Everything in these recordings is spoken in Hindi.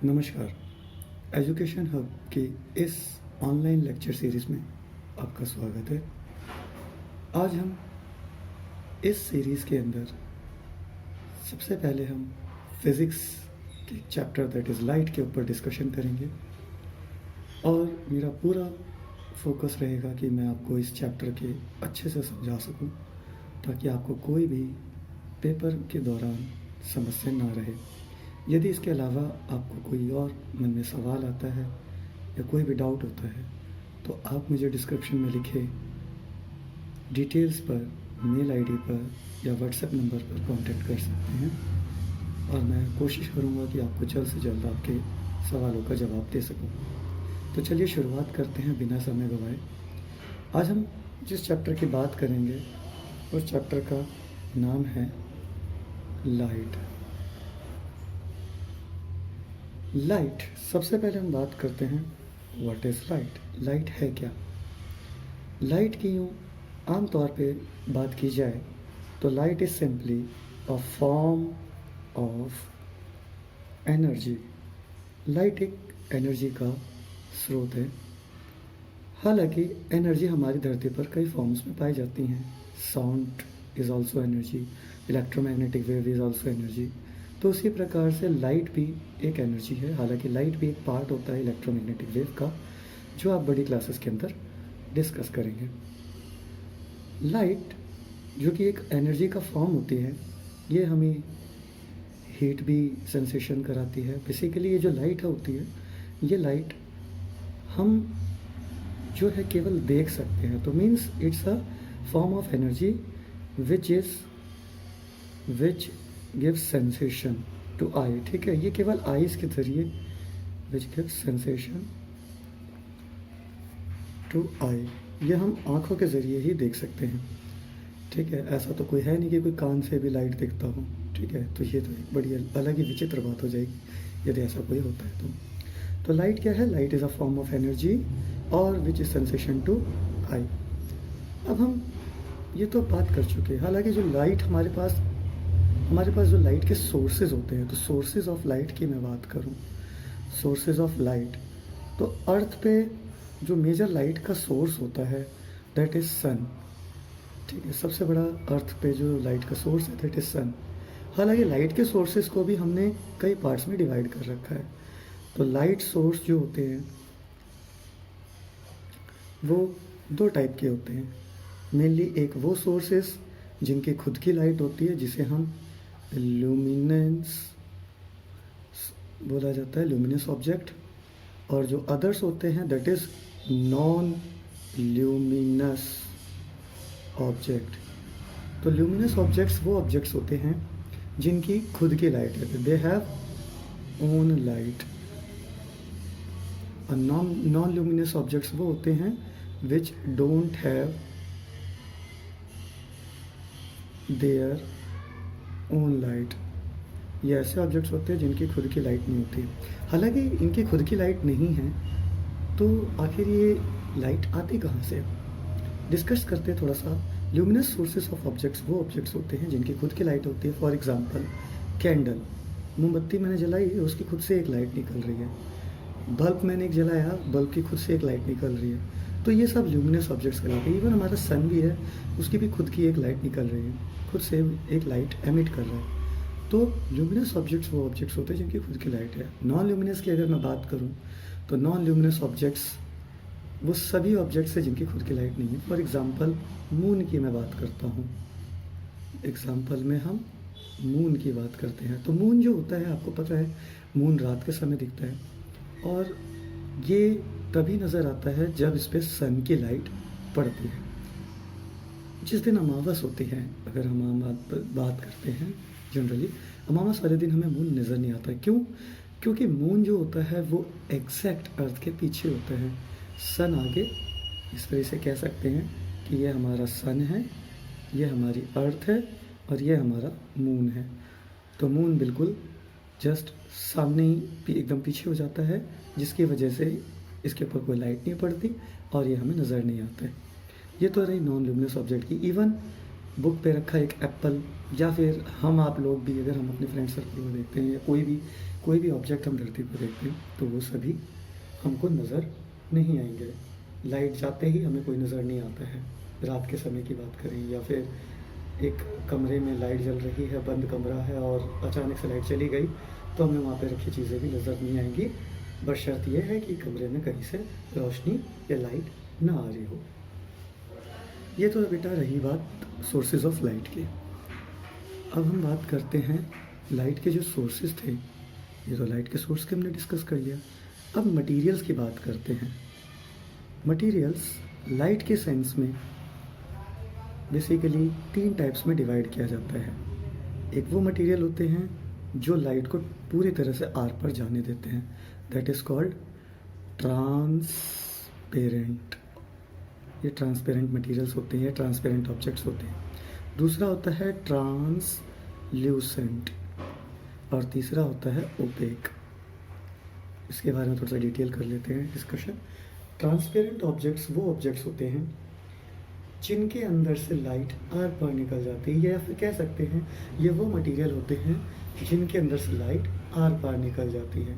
नमस्कार। एजुकेशन हब की इस ऑनलाइन लेक्चर सीरीज़ में आपका स्वागत है। आज हम इस सीरीज़ के अंदर सबसे पहले हम फिज़िक्स के चैप्टर दैट इज़ लाइट के ऊपर डिस्कशन करेंगे और मेरा पूरा फोकस रहेगा कि मैं आपको इस चैप्टर के अच्छे से समझा सकूं ताकि आपको कोई भी पेपर के दौरान समस्या ना रहे। यदि इसके अलावा आपको कोई और मन में सवाल आता है या कोई भी डाउट होता है तो आप मुझे डिस्क्रिप्शन में लिखे डिटेल्स पर मेल आईडी पर या व्हाट्सएप नंबर पर कांटेक्ट कर सकते हैं और मैं कोशिश करूंगा कि आपको जल्द से जल्द आपके सवालों का जवाब दे सकूं। तो चलिए शुरुआत करते हैं बिना समय गवाए। आज हम जिस चैप्टर की बात करेंगे उस चैप्टर का नाम है लाइट। लाइट, सबसे पहले हम बात करते हैं व्हाट इज़ लाइट। लाइट है क्या? लाइट की यूँ आम तौर पे बात की जाए तो light is simply a form of energy. Light एक एनर्जी का स्रोत है। हालांकि एनर्जी हमारी धरती पर कई फॉर्म्स में पाई जाती हैं। Sound is also energy, electromagnetic wave is also energy. तो उसी प्रकार से लाइट भी एक एनर्जी है। हालांकि लाइट भी एक पार्ट होता है इलेक्ट्रोमैग्नेटिक वेव का, जो आप बड़ी क्लासेस के अंदर डिस्कस करेंगे। लाइट जो कि एक एनर्जी का फॉर्म होती है, ये हमें हीट भी सेंसेशन कराती है। बेसिकली ये जो लाइट होती है, ये लाइट हम जो है केवल देख सकते हैं। तो means it's a form of energy which gives sensation to eye. ठीक है, ये केवल आईज के जरिए which gives sensation to eye, ये हम आँखों के ज़रिए ही देख सकते हैं। ठीक है, ऐसा तो कोई है नहीं कि कोई कान से भी लाइट देखता हो। ठीक है, तो ये तो एक बड़ी अलग ही विचित्र बात हो जाएगी यदि ऐसा कोई होता है तो लाइट क्या है? Light is a form of energy और विच इज़ सेंसेशन टू आई। अब हम ये तो बात कर चुके हैं। हालांकि जो लाइट हमारे पास जो लाइट के सोर्सेज होते हैं, तो सोर्सेज ऑफ लाइट की मैं बात करूं, सोर्सेज ऑफ लाइट, तो अर्थ पे जो मेजर लाइट का सोर्स होता है दैट इज़ सन। ठीक है, सबसे बड़ा अर्थ पे जो लाइट का सोर्स है दैट इज़ सन। हालांकि लाइट के सोर्सेज को भी हमने कई पार्ट्स में डिवाइड कर रखा है। तो लाइट सोर्स जो होते हैं वो दो टाइप के होते हैं। मेनली एक वो सोर्सेस जिनकी खुद की लाइट होती है, जिसे हम ल्यूमिनेंस बोला जाता है, ल्यूमिनस ऑब्जेक्ट। और जो अदर्स होते हैं that is non luminous object. तो ल्यूमिनस ऑब्जेक्ट्स वो ऑब्जेक्ट्स होते हैं जिनकी खुद की लाइट है, दे हैव ओन लाइट। और नॉन ल्यूमिनस ऑब्जेक्ट्स वो होते हैं which don't have their own light. ये ऐसे ऑब्जेक्ट्स होते हैं जिनकी खुद की लाइट नहीं होती। हालांकि इनकी खुद की लाइट नहीं है तो आखिर ये लाइट आती कहाँ से? डिस्कस करते थोड़ा सा। ल्यूमिनस सोर्सेस ऑफ ऑब्जेक्ट्स वो ऑब्जेक्ट्स होते हैं जिनकी खुद की लाइट होती है। फॉर एग्जांपल कैंडल, मोमबत्ती मैंने जलाई, उसकी खुद से एक लाइट निकल रही है। बल्ब मैंने एक जलाया, बल्ब की खुद से एक लाइट निकल रही है। तो ये सब ल्यूमिनस ऑब्जेक्ट्स कहलाते हैं। इवन हमारा सन भी है, उसकी भी खुद की एक लाइट निकल रही है, खुद से एक लाइट एमिट कर रहा है। तो ल्यूमिनस ऑब्जेक्ट्स वो ऑब्जेक्ट्स होते हैं जिनकी खुद की लाइट है। नॉन ल्यूमिनस की अगर मैं बात करूं तो नॉन ल्यूमिनस ऑब्जेक्ट्स वो सभी ऑब्जेक्ट्स हैं जिनकी खुद की लाइट नहीं है। फॉर एग्जांपल मून की मैं बात करता हूं। एग्जांपल में हम मून की बात करते हैं। तो मून जो होता है, आपको पता है, मून रात के समय दिखता है और ये तभी नज़र आता है जब इस पर सन की लाइट पड़ती है। जिस दिन अमावस होती है, अगर हम बात करते हैं जनरली, अमावस वाले दिन हमें मून नज़र नहीं आता। क्यों? क्योंकि मून जो होता है वो एग्जैक्ट अर्थ के पीछे होता है, सन आगे। इस तरह से कह सकते हैं कि ये हमारा सन है, ये हमारी अर्थ है और ये हमारा मून है। तो मून बिल्कुल जस्ट सामने ही एकदम पीछे हो जाता है, जिसकी वजह से इसके ऊपर कोई लाइट नहीं पड़ती और ये हमें नज़र नहीं आता है। ये तो रही नॉन ल्यूमिनस ऑब्जेक्ट की। इवन बुक पे रखा एक एप्पल, या फिर हम आप लोग भी अगर हम अपने फ्रेंड सर्कल में देखते हैं या कोई भी कोई भी ऑब्जेक्ट हम धरती पर देखते हैं तो वो सभी हमको नज़र नहीं आएंगे। लाइट जाते ही हमें कोई नज़र नहीं आता है। रात के समय की बात करें या फिर एक कमरे में लाइट जल रही है, बंद कमरा है और अचानक से लाइट चली गई, तो हमें वहाँ पे रखी चीज़ें भी नज़र नहीं आएंगी, बशर्त ये है कि कमरे में कहीं से रोशनी या लाइट ना आ रही हो। ये तो बेटा रही बात सोर्सेज ऑफ लाइट की। अब हम बात करते हैं लाइट के जो सोर्सेज थे। ये तो लाइट के सोर्स के हमने डिस्कस कर लिया। अब मटेरियल्स की बात करते हैं। मटेरियल्स लाइट के सेंस में बेसिकली 3 टाइप्स में डिवाइड किया जाता है। एक वो मटेरियल होते हैं जो लाइट को पूरी तरह से आर पर जाने देते हैं, दैट इज़ कॉल्ड ट्रांसपेरेंट। ये ट्रांसपेरेंट मटेरियल्स होते हैं, ट्रांसपेरेंट ऑब्जेक्ट्स होते हैं। दूसरा होता है ट्रांसल्यूसेंट और तीसरा होता है ओपेक। इसके बारे में थोड़ा सा डिटेल कर लेते हैं डिस्कशन। ट्रांसपेरेंट ऑब्जेक्ट्स वो ऑब्जेक्ट्स होते हैं जिनके अंदर से लाइट आर पार निकल जाती है, या फिर कह सकते हैं ये वो मटेरियल होते हैं जिनके अंदर से लाइट आर पार निकल जाती है।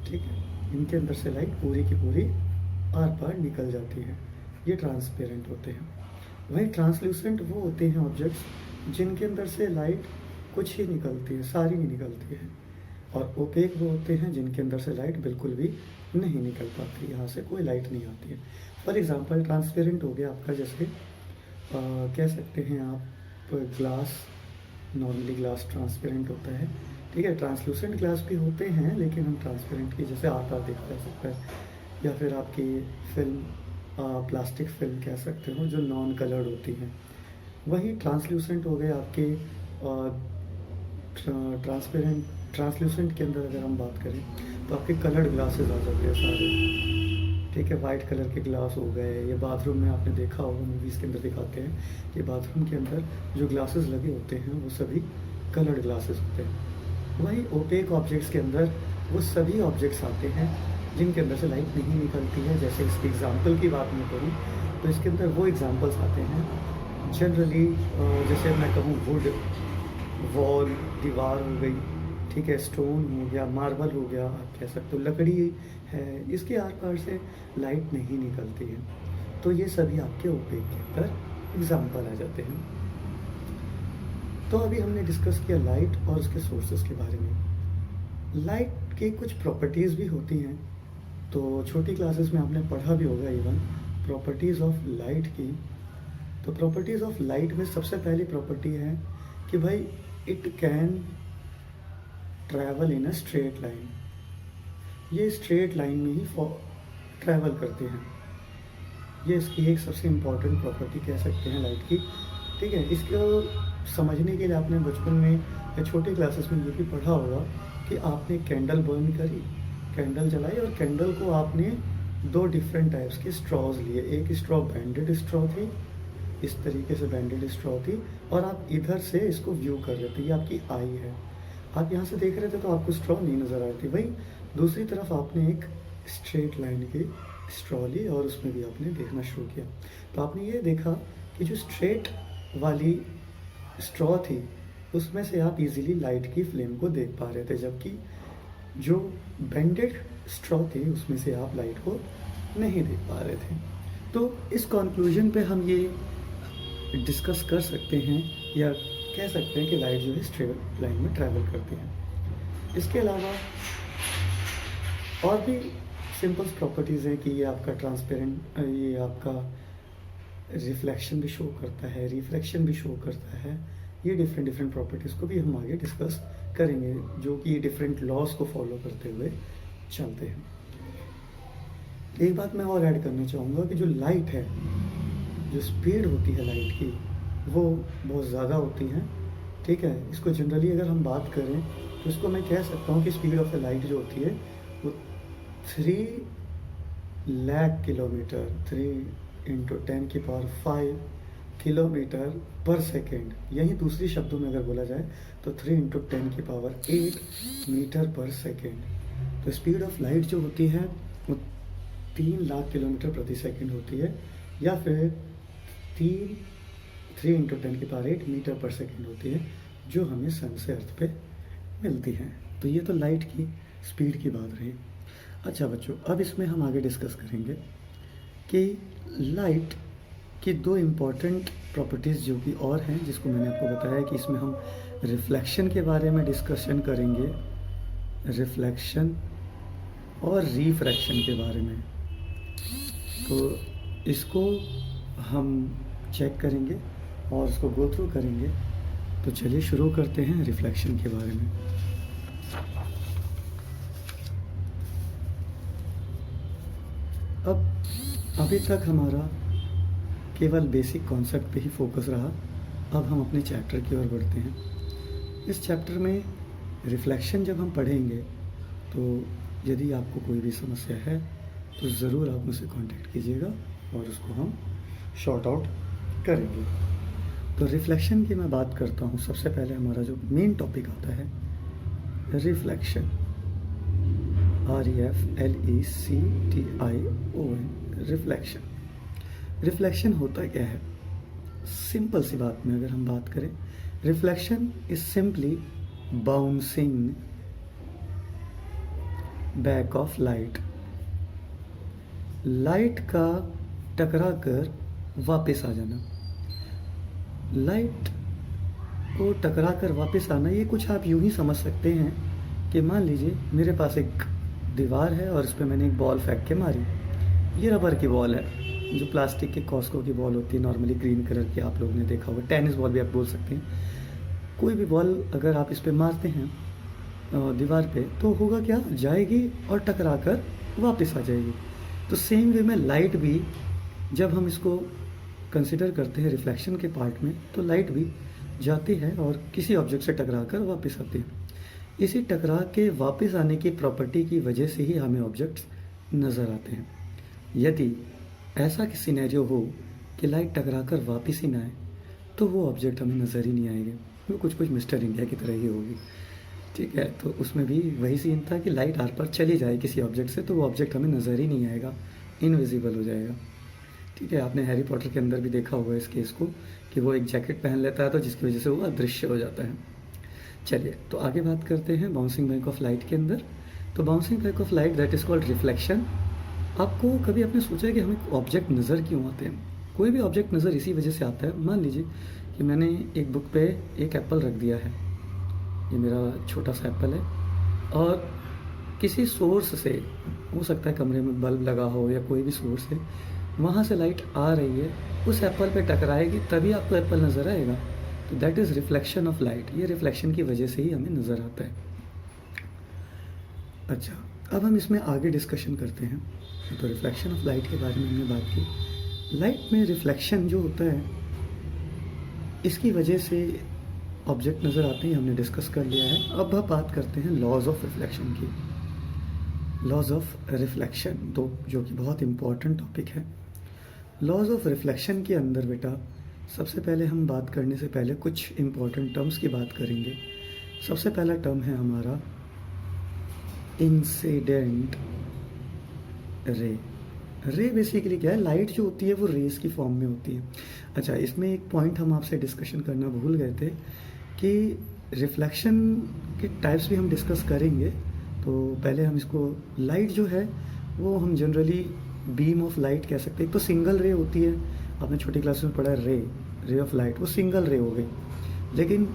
ठीक है, इनके अंदर से लाइट पूरी की पूरी आर पार निकल जाती है, ये ट्रांसपेरेंट होते हैं। वहीं ट्रांसल्यूसेंट वो होते हैं ऑब्जेक्ट्स जिनके अंदर से लाइट कुछ ही निकलती है, सारी नहीं निकलती है। और ओपेक वो होते हैं जिनके अंदर से लाइट बिल्कुल भी नहीं निकल पाती, यहाँ से कोई लाइट नहीं आती है। फॉर एग्जांपल ट्रांसपेरेंट हो गया आपका, जैसे कह सकते हैं आप ग्लास, नॉर्मली ग्लास ट्रांसपेरेंट होता है। ठीक है, ट्रांसलूसेंट ग्लास भी होते हैं लेकिन हम ट्रांसपेरेंट की जैसे आकार देखा जा सकता है, या फिर आपकी फिल्म प्लास्टिक फिल्म कह सकते हो जो नॉन कलर्ड होती हैं। वही ट्रांसल्यूसेंट हो गए आपके ट्रांसल्यूसेंट के अंदर अगर हम बात करें तो आपके कलर्ड ग्लासेस आ जाते हैं सारे। ठीक है, वाइट कलर के ग्लास हो गए, या बाथरूम में आपने देखा होगा मूवीज़ के अंदर दिखाते हैं कि बाथरूम के अंदर जो ग्लासेस लगे होते हैं वो सभी कलर्ड ग्लासेस होते हैं। वही ओपेक ऑब्जेक्ट्स के अंदर वो सभी ऑब्जेक्ट्स आते हैं जिनके अंदर से लाइट नहीं निकलती है। जैसे इसके एग्जाम्पल की बात मैं करूँ तो इसके अंदर वो एग्जाम्पल्स आते हैं जनरली, जैसे मैं कहूँ वुड, वॉल, दीवार हो गई, ठीक है, स्टोन हो गया, मार्बल हो गया, आप कह सकते हो लकड़ी है, इसके आर पार से लाइट नहीं निकलती है। तो ये सभी आपके ओपेक के अंदर एग्जाम्पल आ जाते हैं। तो अभी हमने डिस्कस किया लाइट और उसके सोर्सेस के बारे में। लाइट की कुछ प्रॉपर्टीज़ भी होती हैं, तो छोटी क्लासेस में आपने पढ़ा भी होगा इवन प्रॉपर्टीज़ ऑफ लाइट की। तो प्रॉपर्टीज़ ऑफ लाइट में सबसे पहली प्रॉपर्टी है कि भाई it can travel in a straight line. ये स्ट्रेट लाइन में ही ट्रैवल करते हैं। ये इसकी एक सबसे इम्पॉर्टेंट प्रॉपर्टी कह सकते हैं लाइट की। ठीक है, इसको समझने के लिए आपने बचपन में या छोटे क्लासेस में ये भी पढ़ा होगा कि आपने कैंडल बर्न करी, कैंडल जलाई और कैंडल को आपने 2 डिफरेंट टाइप्स के स्ट्रॉज लिए। एक स्ट्रॉ बैंडेड स्ट्रॉ थी, इस तरीके से बैंडेड स्ट्रॉ थी, और आप इधर से इसको व्यू कर रहे थे, ये आपकी आई है, आप यहाँ से देख रहे थे तो आपको स्ट्रॉ नहीं नज़र आ रही थी। वही दूसरी तरफ आपने एक स्ट्रेट लाइन की स्ट्रॉ ली और उसमें भी आपने देखना शुरू किया, तो आपने ये देखा कि जो स्ट्रेट वाली स्ट्रॉ थी उसमें से आप इजीली लाइट की फ्लेम को देख पा रहे थे, जबकि जो बेंडेड स्ट्रॉ थी उसमें से आप लाइट को नहीं देख पा रहे थे। तो इस कंक्लूजन पे हम ये डिस्कस कर सकते हैं या कह सकते हैं कि लाइट जो है स्ट्रेट लाइन में ट्रैवल करती है। इसके अलावा और भी सिंपल प्रॉपर्टीज़ हैं कि ये आपका ट्रांसपेरेंट, ये आपका रिफ्लेक्शन भी शो करता है, रिफ्लेक्शन भी शो करता है। ये डिफरेंट प्रॉपर्टीज़ को भी हम आगे डिस्कस करेंगे, जो कि डिफरेंट लॉज को फॉलो करते हुए चलते हैं। एक बात मैं और ऐड करना चाहूँगा कि जो लाइट है, जो स्पीड होती है लाइट की, वो बहुत ज़्यादा होती है। ठीक है, इसको जनरली अगर हम बात करें तो इसको मैं कह सकता हूँ कि स्पीड ऑफ द लाइट जो होती है वो 3 लाख किलोमीटर, 3 × 10⁵ किलोमीटर पर सेकेंड, यही दूसरी शब्दों में अगर बोला जाए तो 3 × 10⁸ मीटर पर सेकेंड। तो स्पीड ऑफ लाइट जो होती है वो 3 लाख किलोमीटर प्रति सेकेंड होती है, या फिर 3 × 10⁸ मीटर पर सेकेंड होती है, जो हमें सन से अर्थ पे मिलती है। तो ये तो लाइट की स्पीड की बात रही। अच्छा बच्चों, अब इसमें हम आगे डिस्कस करेंगे कि लाइट की दो इम्पॉर्टेंट प्रॉपर्टीज़ जो कि और हैं, जिसको मैंने आपको बताया कि इसमें हम रिफ्लेक्शन के बारे में डिस्कशन करेंगे, रिफ्लेक्शन और रिफ्रैक्शन के बारे में। तो इसको हम चेक करेंगे और उसको गो थ्रू करेंगे। तो चलिए शुरू करते हैं रिफ्लेक्शन के बारे में। अब अभी तक हमारा केवल बेसिक कॉन्सेप्ट पे ही फोकस रहा। अब हम अपने चैप्टर की ओर बढ़ते हैं। इस चैप्टर में रिफ्लेक्शन जब हम पढ़ेंगे तो यदि आपको कोई भी समस्या है तो ज़रूर आप मुझसे कांटेक्ट कीजिएगा और उसको हम शॉर्ट आउट करेंगे। तो रिफ्लेक्शन की मैं बात करता हूँ। सबसे पहले हमारा जो मेन टॉपिक आता है रिफ्लेक्शन, REFLECTION, रिफ्लेक्शन। रिफ्लेक्शन होता क्या है? सिंपल सी बात में अगर हम बात करें, reflection is simply bouncing back of light. Light का टकरा कर वापस आ जाना। लाइट को टकरा कर वापस आना, ये कुछ आप यूं ही समझ सकते हैं कि मान लीजिए मेरे पास एक दीवार है और इस पर मैंने एक बॉल फेंक के मारी। ये रबर की बॉल है, जो प्लास्टिक के कॉस्को की बॉल होती है, नॉर्मली ग्रीन कलर की, आप लोगों ने देखा होगा। टेनिस बॉल भी आप बोल सकते हैं। कोई भी बॉल अगर आप इस पर मारते हैं दीवार पे, तो होगा क्या, जाएगी और टकरा कर वापस आ जाएगी। तो सेम वे में लाइट भी, जब हम इसको कंसिडर करते हैं रिफ्लेक्शन के पार्ट में, तो लाइट भी जाती है और किसी ऑब्जेक्ट से टकरा कर वापस आती है। इसी टकरा के वापस आने की प्रॉपर्टी की वजह से ही हमें ऑब्जेक्ट्स नज़र आते हैं। यदि ऐसा कि सिनेरियो हो कि लाइट टकरा कर वापस ही ना आए, तो वो ऑब्जेक्ट हमें नज़र ही नहीं आएंगे। वो कुछ मिस्टर इंडिया की तरह ही होगी। ठीक है, तो उसमें भी वही सीन था कि लाइट आर पार चली जाए किसी ऑब्जेक्ट से, तो वो ऑब्जेक्ट हमें नज़र ही नहीं आएगा, इनविजिबल हो जाएगा। ठीक है, आपने हैरी पॉटर के अंदर भी देखा होगा इस केस को कि वो एक जैकेट पहन लेता है, तो जिसकी वजह से वो अदृश्य हो जाता है। चलिए, तो आगे बात करते हैं बाउंसिंग बैक ऑफ लाइट के अंदर। तो bouncing back of light, that is called reflection. आपको कभी आपने सोचा है कि हमें ऑब्जेक्ट नज़र क्यों आते हैं? कोई भी ऑब्जेक्ट नज़र इसी वजह से आता है। मान लीजिए कि मैंने एक बुक पे एक एप्पल रख दिया है, ये मेरा छोटा सा एप्पल है, और किसी सोर्स से, हो सकता है कमरे में बल्ब लगा हो या कोई भी सोर्स है, वहाँ से लाइट आ रही है, उस एप्पल पे टकराएगी, तभी आपको एप्पल नज़र आएगा। तो that is reflection of light. ये रिफ्लेक्शन की वजह से ही हमें नज़र आता है। अच्छा, अब हम इसमें आगे डिस्कशन करते हैं। तो रिफ्लेक्शन ऑफ लाइट के बारे में हमने बात की। लाइट में रिफ्लेक्शन जो होता है, इसकी वजह से ऑब्जेक्ट नज़र आते हैं, हमने डिस्कस कर लिया है। अब हम बात करते हैं लॉज ऑफ रिफ्लेक्शन की। लॉज ऑफ रिफ्लेक्शन, तो जो कि बहुत इम्पॉर्टेंट टॉपिक है। लॉज ऑफ रिफ्लेक्शन के अंदर बेटा, सबसे पहले हम बात करने से पहले कुछ इम्पॉर्टेंट टर्म्स की बात करेंगे। सबसे पहला टर्म है हमारा इंसिडेंट रे। रे बेसिकली क्या है? लाइट जो होती है वो रेस की फॉर्म में होती है। अच्छा, इसमें एक पॉइंट हम आपसे डिस्कशन करना भूल गए थे कि रिफ्लेक्शन के टाइप्स भी हम डिस्कस करेंगे। तो पहले हम इसको, लाइट जो है वो हम जनरली बीम ऑफ लाइट कह सकते हैं। एक तो सिंगल रे होती है, आपने छोटी क्लास में पढ़ा है, रे ऑफ लाइट, वो सिंगल रे हो गई। लेकिन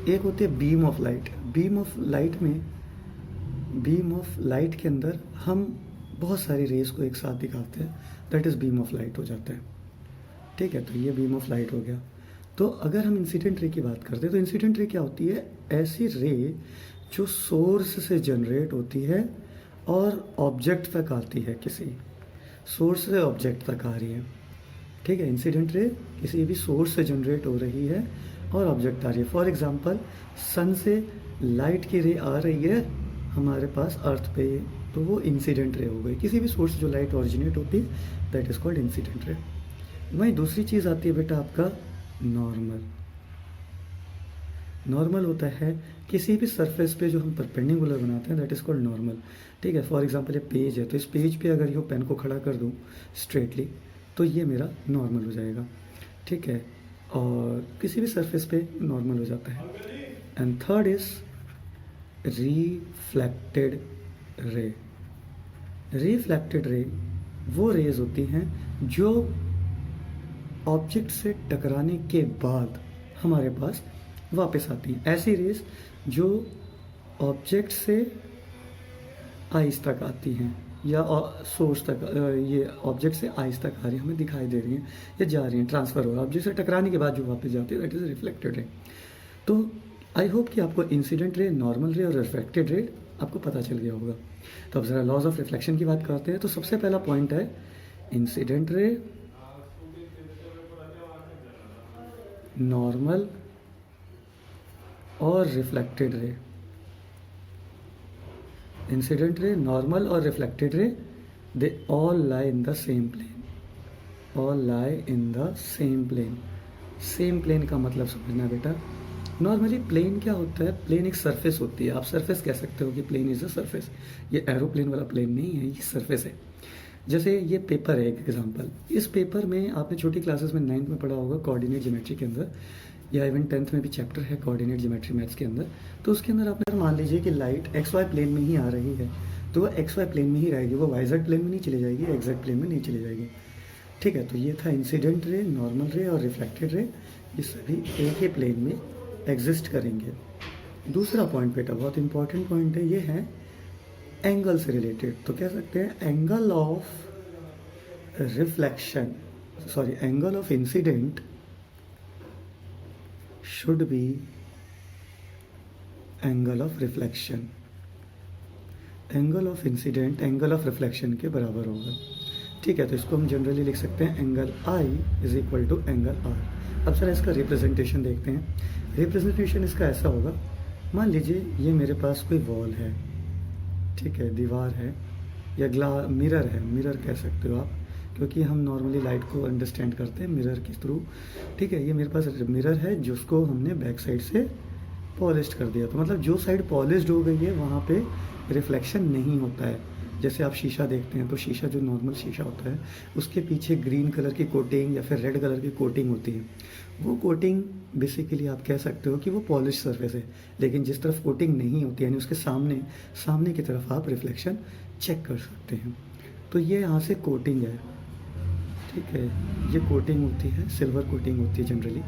एक होती है beam of light. Beam of light में, बीम ऑफ लाइट के अंदर हम बहुत सारी रेस को एक साथ दिखाते हैं, that is beam of light हो जाता है। ठीक है, तो ये बीम ऑफ लाइट हो गया। तो अगर हम इंसिडेंट रे की बात करते हैं, तो इंसिडेंट रे क्या होती है? ऐसी रे जो सोर्स से जनरेट होती है और ऑब्जेक्ट तक आती है, किसी सोर्स से ऑब्जेक्ट तक आ रही है। ठीक है, इंसिडेंट रे किसी भी सोर्स से जनरेट हो रही है और ऑब्जेक्ट आ रही है। फॉर एग्जांपल, सन से लाइट की रे आ रही है हमारे पास अर्थ पे, तो वो इंसिडेंट रे हो गई। किसी भी सोर्स से जो लाइट ओरिजिनेट होती है, that is called incident ray. वहीं दूसरी चीज़ आती है बेटा आपका नॉर्मल। नॉर्मल होता है किसी भी सरफेस पे जो हम परपेंडिकुलर बनाते हैं, दैट इज़ कॉल्ड नॉर्मल। ठीक है, फॉर एग्जांपल ये पेज है, तो इस पेज पे अगर ये पेन को खड़ा कर दूँ स्ट्रेटली, तो ये मेरा नॉर्मल हो जाएगा। ठीक है, और किसी भी सरफेस पे नॉर्मल हो जाता है। And third is reflected ray. Reflected ray वो रेज होती हैं जो ऑब्जेक्ट से टकराने के बाद हमारे पास वापस आती हैं। ऐसी रेज जो ऑब्जेक्ट से आइस तक आती हैं या सोर्स तक, ये ऑब्जेक्ट से आइस तक आ रही हैं, हमें दिखाई दे रही हैं या जा रही हैं, ट्रांसफ़र हो रहा है ऑब्जेक्ट से टकराने के बाद जो वापस जाती है, दैट इज़ रिफ्लेक्टेड रे। तो आई होप कि आपको इंसिडेंट रे, नॉर्मल रे और रिफ्लेक्टेड रे आपको पता चल गया होगा। तो अब ज़रा लॉज ऑफ रिफ्लेक्शन की बात करते हैं। तो सबसे पहला पॉइंट है इंसिडेंट रे, नॉर्मल और रिफ्लेक्टेड रे। इंसिडेंट रे, नॉर्मल और reflected ray, they all lie in the same plane. All lie in the same plane. Same plane का मतलब समझना बेटा। नॉर्मली प्लेन क्या होता है? प्लेन एक सरफेस होती है। आप सरफेस कह सकते हो कि प्लेन इज़ अ सरफेस। ये एरोप्लेन वाला प्लेन नहीं है, ये सरफेस है। जैसे ये पेपर है, एक एग्जांपल। इस पेपर में आपने छोटी क्लासेस में 9th में पढ़ा होगा कोऑर्डिनेट ज्योमेट्री के अंदर, या इवन 10th में भी चैप्टर है कोऑर्डिनेट ज्योमेट्री मैथ्स के अंदर। तो उसके अंदर आपने मान लीजिए कि लाइट एक्स वाई प्लेन में ही आ रही है, तो वो एक्स वाई प्लेन में ही रहेगी, वो वाई जेड प्लेन में नहीं चली जाएगी, एक्स जेड प्लेन में नहीं चली जाएगी। ठीक है, तो ये था इंसिडेंट रे, नॉर्मल रे और रिफ्लेक्टेड रे। ये सभी एक ही प्लेन में एग्जिस्ट करेंगे। दूसरा पॉइंट बेटा बहुत इंपॉर्टेंट पॉइंट है, ये है एंगल से रिलेटेड। तो कह सकते हैं angle of reflection, sorry angle of incident should be angle of reflection। Angle of incident angle of reflection के बराबर होगा। ठीक है, तो इसको हम जनरली लिख सकते हैं angle I is equal to angle R. अब सर इसका रिप्रेजेंटेशन देखते हैं। रिप्रेजेंटेशन इसका ऐसा होगा, मान लीजिए ये मेरे पास कोई वॉल है, ठीक है, दीवार है या मिरर है, मिरर कह सकते हो आप, क्योंकि हम नॉर्मली लाइट को अंडरस्टैंड करते हैं मिरर के थ्रू। ठीक है, ये मेरे पास मिरर है जिसको हमने बैक साइड से पॉलिश्ड कर दिया। तो मतलब जो साइड पॉलिश्ड हो गई है वहाँ पे रिफ्लेक्शन नहीं होता है। जैसे आप शीशा देखते हैं, तो शीशा जो नॉर्मल शीशा होता है उसके पीछे ग्रीन कलर की कोटिंग या फिर रेड कलर की कोटिंग होती है। वो कोटिंग बेसिकली आप कह सकते हो कि वो पॉलिश सरफेस है। लेकिन जिस तरफ कोटिंग नहीं होती यानी उसके सामने की तरफ आप रिफ्लेक्शन चेक कर सकते हैं। तो ये यहाँ से कोटिंग है, ठीक है, ये कोटिंग होती है, सिल्वर कोटिंग होती है जनरली।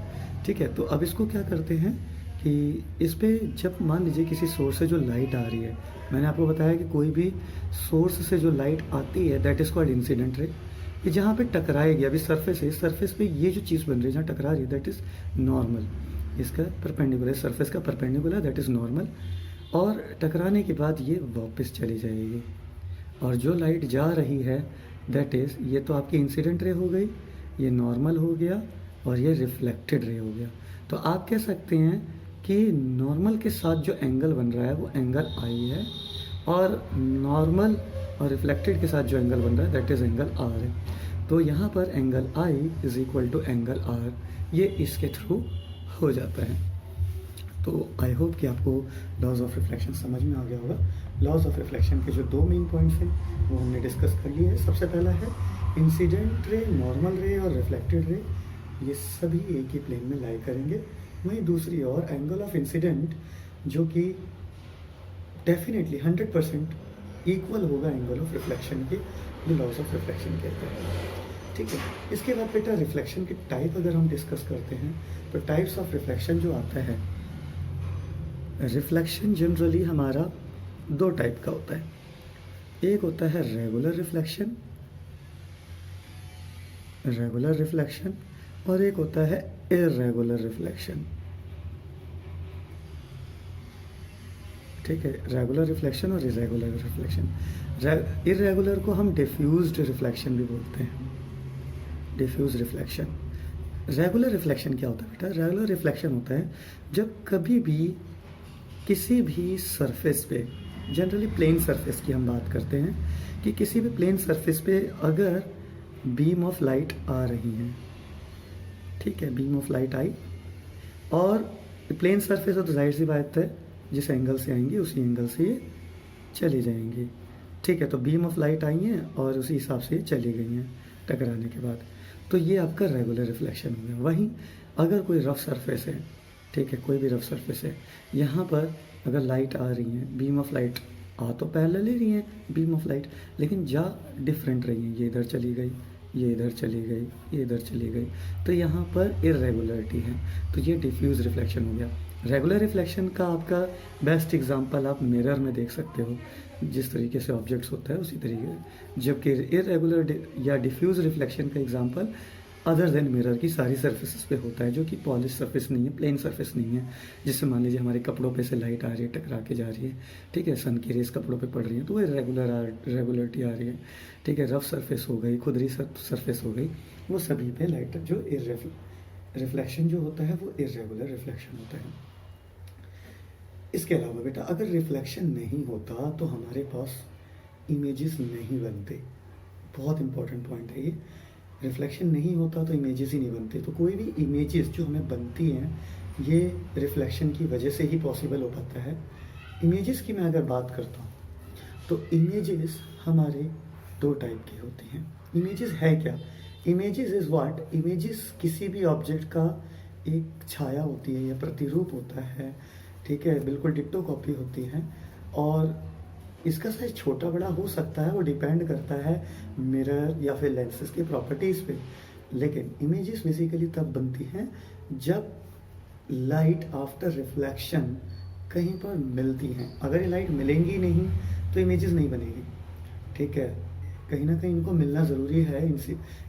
ठीक है, तो अब इसको क्या करते हैं कि इस पे जब मान लीजिए किसी सोर्स से जो लाइट आ रही है, मैंने आपको बताया कि कोई भी सोर्स से जो लाइट आती है that is called incident ray. ये जहाँ पे टकराएगी, अभी सरफेस है, इस सरफेस पे ये जो चीज़ बन रही है जहाँ टकरा रही है दैट इज़ नॉर्मल। इसका परपेंडिकुलर, सरफेस का परपेंडिकुलर दैट इज़ नॉर्मल। और टकराने के बाद ये वापस चली जाएगी। और जो लाइट जा रही है दैट इज़, ये तो आपकी इंसिडेंट रे हो गई, ये नॉर्मल हो गया और ये रिफ्लेक्टेड रे हो गया। तो आप कह सकते हैं कि नॉर्मल के साथ जो एंगल बन रहा है वो एंगल आई है, और नॉर्मल और रिफ्लेक्टेड के साथ जो एंगल बन रहा है दैट इज़ एंगल आर है। तो यहाँ पर angle I is equal to angle R, ये इसके थ्रू हो जाता है। तो आई होप कि आपको लॉज ऑफ रिफ्लेक्शन समझ में आ गया होगा। लॉज ऑफ रिफ्लेक्शन के जो दो मेन पॉइंट्स हैं वो हमने डिस्कस कर लिए हैं। सबसे पहला है इंसिडेंट रे, नॉर्मल रे और रिफ्लेक्टेड रे, ये सभी एक ही प्लेन में लाई करेंगे। वहीं दूसरी और एंगल ऑफ इंसिडेंट जो कि डेफिनेटली 100% इक्वल होगा एंगल ऑफ रिफ्लेक्शन के, ये लॉज ऑफ रिफ्लेक्शन कहते हैं। ठीक है, इसके बाद बेटा रिफ्लेक्शन के टाइप अगर हम डिस्कस करते हैं तो टाइप्स ऑफ रिफ्लेक्शन जो आता है, रिफ्लेक्शन जनरली हमारा दो टाइप का होता है। एक होता है रेगुलर रिफ्लेक्शन और एक होता है इर्रेगुलर रिफ्लेक्शन। ठीक है, रेगुलर रिफ्लेक्शन और इर्रेगुलर रिफ्लेक्शन। इर्रेगुलर को हम डिफ्यूज्ड रिफ्लेक्शन भी बोलते हैं, डिफ्यूज रिफ्लेक्शन। रेगुलर रिफ्लेक्शन क्या होता है बेटा? रेगुलर रिफ्लेक्शन होता है जब कभी भी किसी भी सरफेस पे, जनरली प्लेन सरफेस की हम बात करते हैं, कि किसी भी प्लेन सरफेस पे अगर बीम ऑफ लाइट आ रही है, ठीक है, बीम ऑफ लाइट आई और प्लेन सरफेस है तो जाहिर सी बात है जिस एंगल से आएंगी उसी एंगल से ये चली जाएंगी। ठीक है, तो बीम ऑफ लाइट आई हैं और उसी हिसाब से चली गई हैं टकराने के बाद, तो ये आपका रेगुलर रिफ्लेक्शन हो गया। वहीं अगर कोई रफ सरफेस है, ठीक है, कोई भी रफ सरफेस है, यहाँ पर अगर लाइट आ रही है, बीम ऑफ लाइट आ तो पैरेलल ही रही है बीम ऑफ लाइट, लेकिन जा डिफरेंट रही हैं। ये इधर चली गई, ये इधर चली गई, ये इधर चली गई, तो यहाँ पर इरेगुलरिटी है। तो ये डिफ्यूज़ रिफ्लेक्शन हो गया। रेगुलर रिफ्लेक्शन का आपका बेस्ट एग्जांपल आप मिरर में देख सकते हो, जिस तरीके से ऑब्जेक्ट्स होता है उसी तरीके। जबकि इरेगुलर या डिफ्यूज़ रिफ्लेक्शन का एग्जांपल अदर देन मिरर की सारी सर्फेसिस पे होता है, जो कि पॉलिश सरफेस नहीं है, प्लेन सरफेस नहीं है। जिससे मान लीजिए हमारे कपड़ों पे से लाइट आ रही है, टकरा के जा रही है, ठीक है, सन की रेस कपड़ों पे पड़ रही है, तो वो रेगुलरिटी आ रही है, ठीक है। रफ सरफेस हो गई, खुदरी सरफेस हो गई, वो सभी पे लाइट जो रिफ्लेक्शन जो होता है वो इरेगुलर रिफ्लेक्शन होता है। इसके अलावा बेटा अगर रिफ्लेक्शन नहीं होता तो हमारे पास इमेजेस नहीं बनते। बहुत इंपॉर्टेंट पॉइंट है ये। रिफ्लेक्शन नहीं होता तो इमेजेस ही नहीं बनते। तो कोई भी इमेजेस जो हमें बनती हैं ये रिफ्लेक्शन की वजह से ही पॉसिबल हो पाता है। इमेजेस की मैं अगर बात करता हूँ तो इमेजेस हमारे दो टाइप की होती हैं। इमेजेस है क्या? Images is what? इमेजेस किसी भी ऑब्जेक्ट का एक छाया होती है या प्रतिरूप होता है, ठीक है, बिल्कुल डिट्टो कॉपी होती है। और इसका साइज छोटा बड़ा हो सकता है, वो डिपेंड करता है मिरर या फिर लेंसेज की प्रॉपर्टीज़ पे। लेकिन इमेजेस बेसिकली तब बनती हैं जब लाइट आफ्टर रिफ्लेक्शन कहीं पर मिलती हैं। अगर ये लाइट मिलेंगी नहीं तो इमेजेस नहीं बनेगी, ठीक है। कहीं ना कहीं इनको मिलना ज़रूरी है।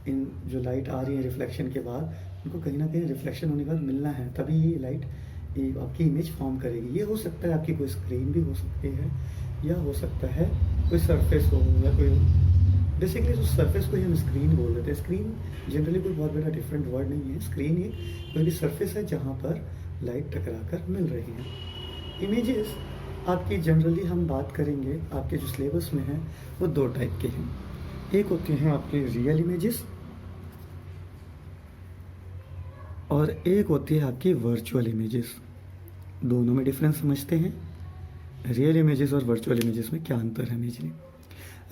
इन जो लाइट आ रही है रिफ्लेक्शन के बाद, इनको कहीं ना कहीं रिफ्लेक्शन होने के बाद मिलना है, तभी ये लाइट आपकी इमेज फॉर्म करेगी। ये हो सकता है आपकी कोई स्क्रीन भी हो सकती है, या हो सकता है कोई सरफेस हो, या कोई बेसिकली उस सरफेस को ही हम स्क्रीन बोल देते हैं। स्क्रीन जनरली कोई बहुत बड़ा डिफरेंट वर्ड नहीं है। स्क्रीन ही कोई भी सरफेस है जहाँ पर लाइट टकरा कर मिल रही है। इमेजेस आपकी जनरली हम बात करेंगे आपके जो सिलेबस में है वो दो टाइप के हैं। एक होते हैं आपके रियल इमेजेस और एक होती है आपकी वर्चुअल इमेजेस। दोनों में डिफरेंस समझते हैं। रियल इमेजेस और वर्चुअल इमेजेस में क्या अंतर है मेजरली?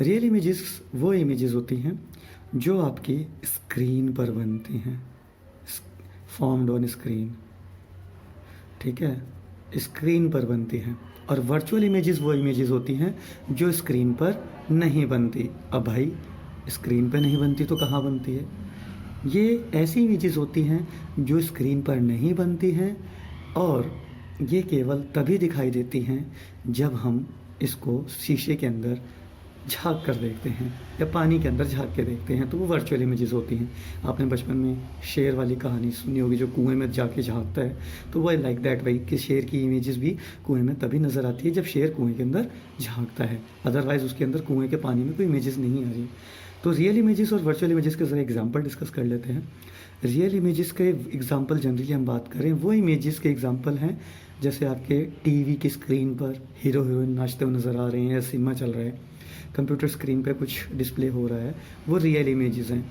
रियल इमेजेस वो इमेजेस होती हैं जो आपकी स्क्रीन पर बनती हैं, फॉर्म्ड ऑन स्क्रीन, ठीक है, स्क्रीन पर बनती हैं। और वर्चुअल इमेजेस वो इमेजेस होती हैं जो स्क्रीन पर नहीं बनती। अब भाई स्क्रीन पर नहीं बनती तो कहाँ बनती है? ये ऐसी इमेजेस होती हैं जो स्क्रीन पर नहीं बनती हैं और ये केवल तभी दिखाई देती हैं जब हम इसको शीशे के अंदर झांक कर देखते हैं या पानी के अंदर झांक के देखते हैं, तो वो वर्चुअल इमेजेस होती हैं। आपने बचपन में शेर वाली कहानी सुनी होगी जो कुएं में जाके झांकता है, तो वो लाइक दैट वही कि शेर की इमेजेस भी कुएं में तभी नज़र आती है जब शेर कुएं के अंदर झांकता है, अदरवाइज़ उसके अंदर कुएं के पानी में कोई इमेजेस नहीं आ रही। तो रियल इमेजेस और वर्चुअल इमेजेस का ज़रा एग्जाम्पल डिस्कस कर लेते हैं। रियल इमेजेस के एग्जाम्पल जनरली हम बात करें वो इमेजेस के एग्जाम्पल हैं जैसे आपके टीवी की स्क्रीन पर हीरो हीरोइन नाचते हुए नज़र आ रहे हैं या सिनेमा चल रहा है, कंप्यूटर स्क्रीन पे कुछ डिस्प्ले हो रहा है, वो रियल इमेजेस हैं,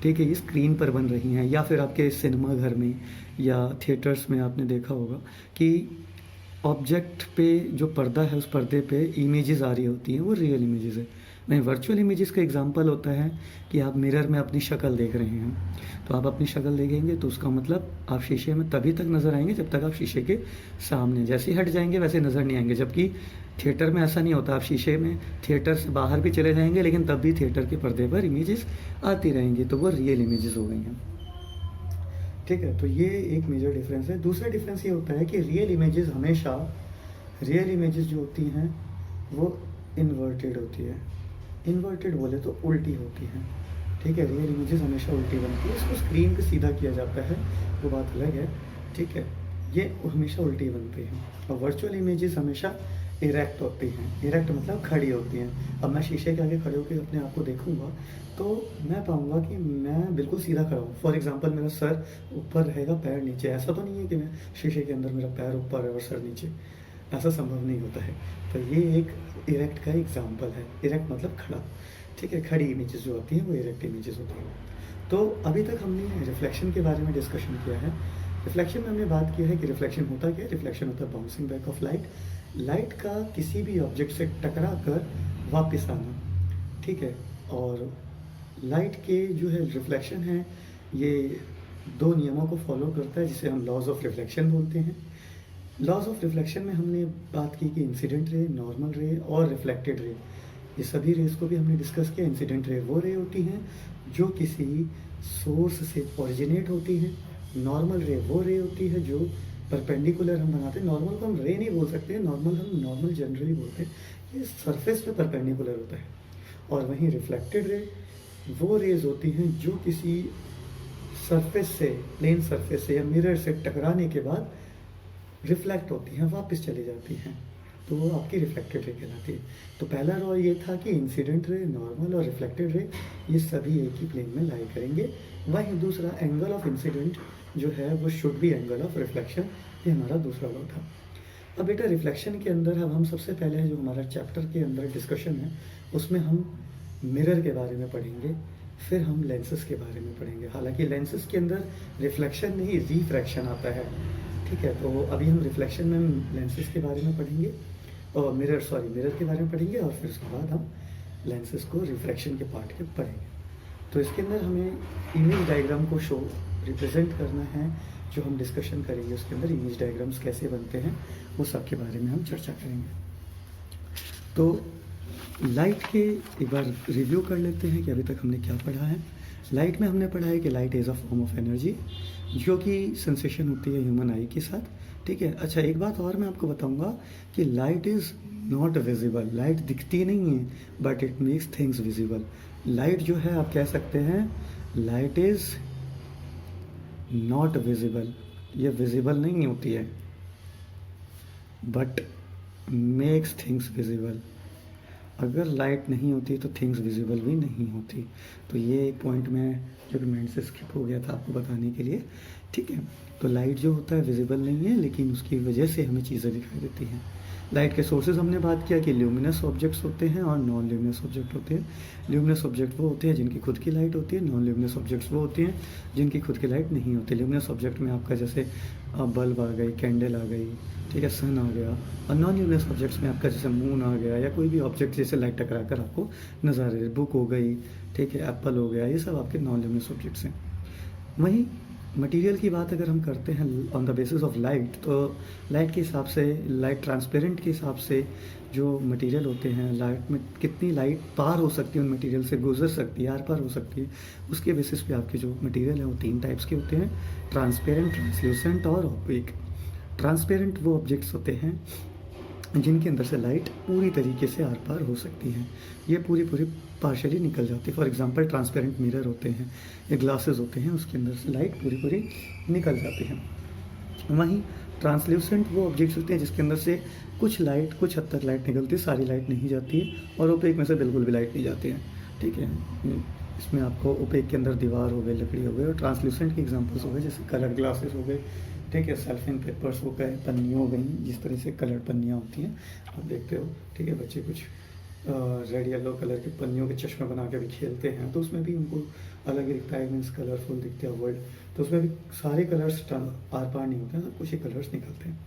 ठीक है, ये स्क्रीन पर बन रही हैं। या फिर आपके सिनेमा घर में या थिएटर्स में आपने देखा होगा कि ऑब्जेक्ट पे जो पर्दा है उस पर्दे पे इमेजेस आ रही होती हैं, वो रियल इमेजेस है। नहीं, वर्चुअल इमेजेस का एग्जांपल होता है कि आप मिरर में अपनी शक्ल देख रहे हैं, तो आप अपनी शक्ल देखेंगे तो उसका मतलब आप शीशे में तभी तक नज़र आएंगे जब तक आप शीशे के सामने, जैसे ही हट जाएंगे वैसे नज़र नहीं आएंगे। जबकि थिएटर में ऐसा नहीं होता, आप शीशे में थिएटर से बाहर भी चले जाएंगे लेकिन तब भी थिएटर के पर्दे पर इमेजेस आती रहेंगी, तो वो रियल इमेजेस हो गई हैं, ठीक है। तो ये एक मेजर डिफरेंस है। दूसरा डिफरेंस ये होता है कि रियल इमेजेस हमेशा, रियल इमेजेस जो होती हैं वो इन्वर्टेड होती है। इन्वर्टेड बोले तो उल्टी होती हैं, ठीक है। रियल इमेजेस हमेशा उल्टी बनती है, इसको स्क्रीन पे सीधा किया जाता है, वो बात अलग है, ठीक है। ये हमेशा उल्टी बनती हैं। और वर्चुअल इमेजेस हमेशा इरेक्ट होती हैं। इरेक्ट मतलब खड़ी होती हैं। अब मैं शीशे के आगे खड़े होकर अपने आप को देखूंगा तो मैं पाऊंगा कि मैं बिल्कुल सीधा खड़ा हूँ। फॉर एग्जांपल मेरा सर ऊपर रहेगा, पैर नीचे। ऐसा तो नहीं है कि मैं शीशे के अंदर मेरा पैर ऊपर है और सर नीचे, ऐसा संभव नहीं होता है। तो ये एक इरेक्ट का एग्जाम्पल है। इरेक्ट मतलब खड़ा, ठीक है। खड़ी इमेजेस जो होती हैं वो इरेक्ट इमेजेस होती हैं। तो अभी तक हमने रिफ्लेक्शन के बारे में डिस्कशन किया है। रिफ्लेक्शन में हमने बात किया है कि रिफ्लेक्शन होता क्या है। रिफ्लेक्शन होता है bouncing back of light, light का किसी भी ऑब्जेक्ट से टकरा कर वापस आना, ठीक है। और लाइट के जो है रिफ्लेक्शन है ये दो नियमों को फॉलो करता है जिसे हम लॉज ऑफ रिफ्लेक्शन बोलते हैं। लॉज ऑफ रिफ्लेक्शन में हमने बात की कि इंसिडेंट रे, नॉर्मल रे और रिफ्लेक्टेड रे, ये सभी रेस को भी हमने डिस्कस किया। इंसिडेंट रे वो रे होती हैं जो किसी सोर्स से ओरिजिनेट होती हैं। नॉर्मल रे वो रे होती है जो परपेंडिकुलर हम बनाते हैं। नॉर्मल को हम रे नहीं बोल सकते हैं, नॉर्मल जनरली बोलते हैं, ये सरफेस पे परपेंडिकुलर होता है। और वहीं रिफ्लेक्टेड रे वो रेज होती हैं जो किसी सरफेस से, प्लेन सरफेस से या मिरर से टकराने के बाद रिफ्लेक्ट होती हैं, वापस चली जाती हैं, तो वो आपकी रिफ्लेक्टेड रे कहलाती है। तो पहला रॉ ये था कि इंसिडेंट रे, नॉर्मल और रिफ्लेक्टेड रे ये सभी एक ही प्लेन में लाई करेंगे। वहीं दूसरा एंगल ऑफ इंसिडेंट जो है वो should be angle of reflection, ये हमारा दूसरा रॉ था। अब बेटा रिफ्लेक्शन के अंदर अब हम सबसे पहले जो हमारा चैप्टर के अंदर डिस्कशन है उसमें हम मिरर के बारे में पढ़ेंगे, फिर हम लेंसेज के बारे में पढ़ेंगे। हालांकि लेंसेज के अंदर रिफ्लेक्शन नहीं रिफ्रैक्शन आता है, ठीक है। तो अभी हम रिफ्लेक्शन में लेंसेज के बारे में पढ़ेंगे और मिरर के बारे में पढ़ेंगे, और फिर उसके बाद हम लेंसेज को रिफ्रैक्शन के पार्ट के पढ़ेंगे। तो इसके अंदर हमें इमेज डायग्राम को रिप्रेजेंट करना है। जो हम डिस्कशन करेंगे उसके अंदर इमेज डायग्राम्स कैसे बनते हैं वो सब के बारे में हम चर्चा करेंगे। तो लाइट के एक बार रिव्यू कर लेते हैं कि अभी तक हमने क्या पढ़ा है। लाइट में हमने पढ़ा है कि light is a form of energy जो कि सेंसेशन होती है ह्यूमन आई के साथ, ठीक है। अच्छा, एक बात और मैं आपको बताऊंगा कि light is not visible. Light दिखती नहीं है but it makes things visible. Light जो है आप कह सकते हैं लाइट इज़ नॉट विजिबल, ये विजिबल नहीं होती है बट मेक्स थिंग्स विजिबल। अगर लाइट नहीं होती तो थिंग्स विजिबल भी नहीं होती। तो ये एक पॉइंट मैं जो कि माइंड से स्किप हो गया था आपको बताने के लिए, ठीक है। तो लाइट जो होता है विजिबल नहीं है लेकिन उसकी वजह से हमें चीज़ें दिखाई देती हैं। लाइट के सोर्सेज हमने बात किया कि ल्यूमिनस ऑब्जेक्ट्स होते हैं और नॉन ल्यूमिनस ऑब्जेक्ट होते हैं। ल्यूमिनस ऑब्जेक्ट वो होते हैं जिनकी खुद की लाइट होती है, नॉन ल्यूमिनस ऑब्जेक्ट्स वो होती हैं जिनकी खुद की लाइट नहीं होती। ल्यूमिनस ऑब्जेक्ट में आपका जैसे बल्ब आ गई, कैंडल आ गई, ठीक है, सन आ गया। और नॉन ल्यूमिनस ऑब्जेक्ट्स में आपका जैसे मून आ गया या कोई भी ऑब्जेक्ट जैसे लाइट टकरा कर आपको नजर आ रही है, बुक हो गई, ठीक है, एप्पल हो गया, ये सब आपके नॉन ल्यूमिनस ऑब्जेक्ट्स हैं। वहीं मटेरियल की बात अगर हम करते हैं on the basis of light, तो लाइट के हिसाब से, लाइट ट्रांसपेरेंट के हिसाब से जो मटेरियल होते हैं, लाइट में कितनी लाइट पार हो सकती है, उन मटेरियल से गुजर सकती है, आर पार हो सकती है, उसके बेसिस पे आपके जो मटेरियल हैं वो 3 टाइप्स के होते हैं, ट्रांसपेरेंट, ट्रांसल्यूसेंट और ओपेक। ट्रांसपेरेंट वो ऑब्जेक्ट्स होते हैं जिनके अंदर से लाइट पूरी तरीके से आर पार हो सकती है, ये पूरी पार्शली निकल जाती है। फॉर एग्जांपल ट्रांसपेरेंट मिरर होते हैं या ग्लासेस होते हैं, उसके अंदर से लाइट पूरी निकल जाती है। वहीं ट्रांसल्यूसेंट वो ऑब्जेक्ट्स होते हैं जिसके अंदर से कुछ हद तक लाइट निकलती है, सारी लाइट नहीं जाती है, और ओपेक में से बिल्कुल भी लाइट नहीं जाती है, ठीक है। इसमें आपको ओपेक के अंदर दीवार हो गई, लकड़ी हो गई, और ट्रांसल्यूसेंट के एग्जांपल्स हो गए जैसे कलर ग्लासेस हो गए, ठीक है, सेल्फिंग पेपर्स हो गए, पन्नियाँ हो गई, जिस तरह से कलर पन्नियाँ होती हैं आप देखते हो, ठीक है। बच्चे कुछ रेड येलो कलर के पन्नियों के चश्मे बना के भी खेलते हैं, तो उसमें भी उनको अलग ही दिखता है, मीन्स कलरफुल दिखते हैं वर्ल्ड। तो उसमें भी सारे कलर्स आर पार नहीं होते हैं, कुछ ही कलर्स निकलते हैं।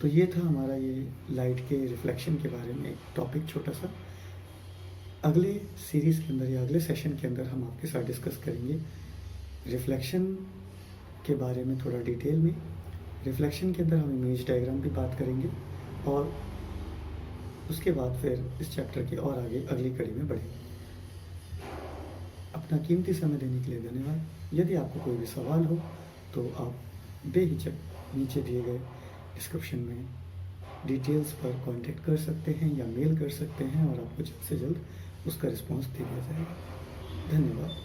तो ये था हमारा ये लाइट के रिफ्लेक्शन के बारे में एक टॉपिक छोटा सा। अगले सीरीज़ के अंदर या अगले सेशन के अंदर हम आपके साथ डिस्कस करेंगे रिफ्लेक्शन के बारे में थोड़ा डिटेल में। रिफ्लेक्शन के अंदर हम इमेज डायग्राम की बात करेंगे और उसके बाद फिर इस चैप्टर के और आगे अगली कड़ी में बढ़ेंगे। अपना कीमती समय देने के लिए धन्यवाद। यदि आपको कोई भी सवाल हो तो आप बेहिचक नीचे दिए गए डिस्क्रिप्शन में डिटेल्स पर कांटेक्ट कर सकते हैं या मेल कर सकते हैं और आपको जल्द से जल्द उसका रिस्पॉन्स दे दिया जाएगा। धन्यवाद।